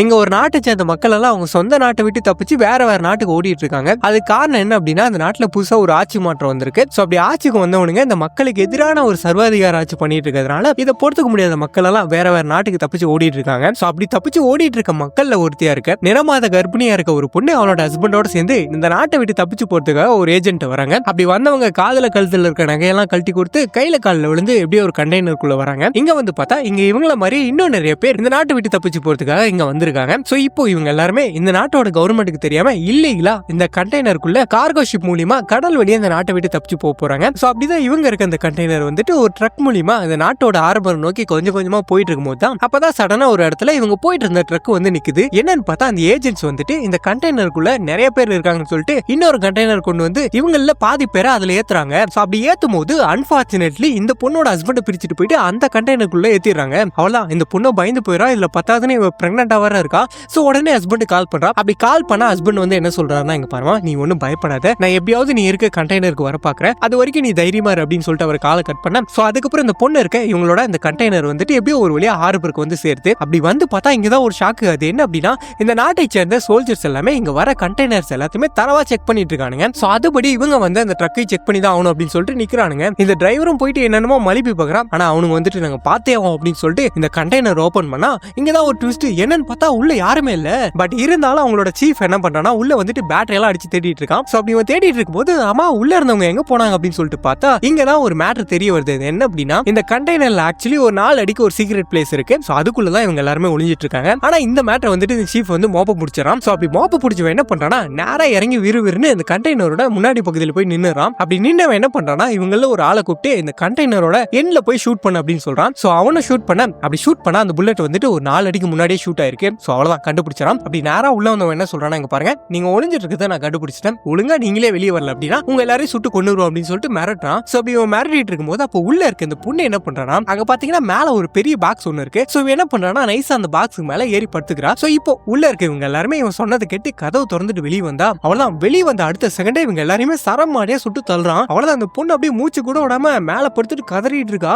இங்க ஒரு நாட்டை சேர்ந்த மக்கள் எல்லாம் அவங்க சொந்த நாட்டை விட்டு தப்பிச்சு வேற நாட்டுக்கு ஓடிட்டு இருக்காங்க. அது காரணம் என்ன அப்படின்னா, அந்த நாட்டுல புதுசா ஒரு ஆட்சி மாற்றம் வந்திருக்கு. சோ அப்படி ஆட்சிக்கு வந்தவனுங்க இந்த மக்களுக்கு எதிரான ஒரு சர்வாதிகார ஆட்சி பண்ணிட்டு இருக்கிறதுனால இதை பொறுத்துக்க முடியாத மக்கள் எல்லாம் வேற நாட்டுக்கு தப்பிச்சு ஓடிட்டு இருக்காங்க. சோ அப்படி தப்பிச்சு ஓடிட்டு இருக்க மக்கள்ல ஒருத்தியா இருக்க நிறமாத கர்ப்பிணியா இருக்க ஒரு பொண்ணு அவனோட ஹஸ்பண்டோட சேர்ந்து இந்த நாட்டை விட்டு தப்பிச்சு போறதுக்காக ஒரு ஏஜென்ட் வராங்க. அப்படி வந்தவங்க காதல கழுத்துல இருக்க நகையெல்லாம் கழட்டி கொடுத்து கையில காலில் விழுந்து எப்படியோ ஒரு கண்டெய்னருக்குள்ள வராங்க. இங்க வந்து பார்த்தா இங்க இவங்கள மாதிரி இன்னும் நிறைய பேர் இந்த நாட்டை விட்டு தப்பிச்சு போறதுக்காக இங்க வந்திருக்காங்க. சோ இப்போ இவங்க எல்லாருமே இந்த நாட்டோட கவர்மெண்ட்டுக்கு தெரியாம இல்லீகலா இந்த கண்டெய்னருக்குள்ள கார்கோ ஷிப் மூலியமா கடல் வழியா இந்த நாட்டை விட்டு தப்பிச்சு போறாங்க. சோ அப்படிதான் இவங்க இருக்க இந்த கண்டெய்னர் வந்துட்டு ஒரு ட்ரக் மூலியமா இந்த நாட்டோட ஆர்பர் நோக்கி கொஞ்சம் கொஞ்சமா போயிட்டு இருக்கும்போது தான் அப்பதான் சடனா ஒரு இடத்துல இவங்க போயிட்டு இருந்த ட்ரக் வந்து நிக்குது. என்னன்னு பார்த்தா அந்த ஏஜென்ட்ஸ் வந்துட்டு இந்த கண்டெய்னருக்குள்ள நிறைய பேர் இருக்காங்கன்னு சொல்லிட்டு இன்னொரு கண்டெய்னர் கொண்டு வந்து இவங்கள பாதி பேரை அதுல ஏத்துறாங்க. சோ அப்படி ஏத்தும் போது அன்பார்ச்சுனேட்லி இந்த பொண்ணோட ஹஸ்பண்ட் பிரிச்சுட்டு போயிட்டு அந்த கண்டெய்னருக்குள்ள ஏத்திடுறாங்க. அவ்வளவுதான், இந்த பொண்ணு பயந்து போயிடா. இதுல பத்தாவதுன்னு இவ பிரெக்னெண்டா வர இருக்கா. சோ உடனே ஹஸ்பண்ட் கால் பண்றா. அப்படி கால் பண்ணா ஹஸ்பண்ட் வந்து என்ன சொல்றாருன்னா, இங்க பாருமா, நீ ஒன்னும் பயப்படாத, நான் எப்படியாவது நீ இருக்க கண்டெய்னருக்கு வர பாக்குறேன், அது வரைக்கும் நீ தைரியமா இரு அப்படின்னு சொல்லிட்டு அவர் காலை கட் பண்ண. சோ அதுக்கப்புறம் இந்த பொண்ணு இருக்க இவங்களோட இந்த கண்டெய்னர் வந்துட்டு எப்படியோ ஒரு வழியா ஹார்பருக்கு வந்து சேர்த்து அப்படி வந்து பார்த்தா இங்கதான் ஒரு ஷாக்கு. அது என்ன அப்படின்னா, இந்த நாட்டை சேர்ந்த சோல்ஜர்ஸ் எல்லாமே இங்க வர கண்டெய்னர்ஸ் எல்லாத்தையுமே தரவா செக் பண்ணிட்டு இருக்கானுங்க. சோ அதுபடி இவங்க வந்து அந்த ட்ரக்கை செக் பண்ணி தான் ஆகணும் அப்படின்னு சொல்லிட்டு நிக்கிறானுங்க. இந்த டிரைவரும் போயிட்டு என்னென்னமோ மலிப்பி பார்க்கறான். ஆனா அவனுங்க வந்துட்டு நாங்க பார்த்தே ஆகும் அப்படின்னு சொல்லிட்டு இந்த கண்டெய்னர் ஓபன் பண்ணா இங்கதான் ஒரு ட்விஸ்ட். என்னன்னு பார்த்தா உள்ள யாருமே இல்ல. பட் இருந்தாலும் அவங்களோட சீஃப் என்ன பண்றானா, உள்ள வந்துட்டு பேட்டரி எல்லாம் அடிச்சு தேடிட்டு இருக்கான். சோ அப்படி தேடிட்டு இருக்கும்போது அம்மா உள்ள இருந்தவங்க எங்க போனாங்க அப்படின்னு சொல்லிட்டு பார்த்தா இங்கதான் ஒரு மேட்டர் தெரிய வருது. என்ன அப்படின்னா, இந்த கண்டெய்னர்ல ஆக்சுவலி ஒரு 4 அடிக்கு ஒரு சீக்ரெட் பிளேஸ் இருக்கு. சோ அதுக்குள்ளதான் இவங்க எல்லாருமே ஒளிஞ்சிட்டு இருக்காங்க. ஆனா இந்த மேட்டர் வந்துட்டு இந்த சீஃப் வந்து மோப்ப பிடிச்சான். சோ அப்படி மோப்ப பிடிச்சவன் என்ன பண்றானா, நேரா இறங்கி விறுவிறுன்னு இந்த கண்டெய்னரோட முன்னாடி பகுதியில் போய் நின்னுறான். அப்படி நின்னவன் என்ன பண்றானா, இவங்கள ஒரு ஆளை கூப்பிட்டு இந்த கண்டெய்னரோட எண்ட்ல போய் ஷூட் பண்ண அப்படின்னு சொல்றான். சோ அவனை ஷூட் பண்ண. அப்படி ஷூட் பண்ணா அந்த புல்லட் வந்துட்டு ஒரு 4 அடிக்கு முன்னாடியே ஷூட் ஆயிருக்கு. சோ அவ்வளவுதான், கண்டுபிடிச்சான். அப்படி நேரா உள்ள வந்தவன் என்ன சொல்றானா, இங்க பாருங்க, நீங்க ஒளிஞ்சிட்டு இருக்கதை நான் கண்டுபிடிச்சிட்டேன், ஒழுங்கா நீங்களே வெளியே வரல அப்படின்னா உங்க எல்லாரையும் சுட்டு கொண்டுருவோம் அப்படின்னு சொல்லிட்டு மிரட்டான். சோ அப்படி இவன் மிரட்டிட்டு இருக்கும்போது அப்போ உள்ள இருக்க இந்த பொண்ணு என்ன பண்றானா, அங்க பாத்தீங்கன்னா மேல ஒரு பெரிய பாக்ஸ் ஒன்னு இருக்கு. சோ இவன் என்ன பண்றானா, நைஸா அந்த பாக்ஸுக்கு மேல ஏறி படுத்துக்கிறா. சோ இப்போ உள்ள இருக்க இவங்க எல்லாருமே இவன் சொன்னதை கேட்டு கதவு திறந்துட்டு வெளியே வந்தா, அவ்வளவுதான், வெளியே வந்த அடுத்த செகண்டே இவங்க எல்லாருமே சரமாடியா சுட்டு தள்ளுறான். அவ்வளவுதான், அந்த பொண்ணு அப்படியே மூச்சு கூட விடாம மேல படுத்துட்டு கதறிட்டு இருக்கா.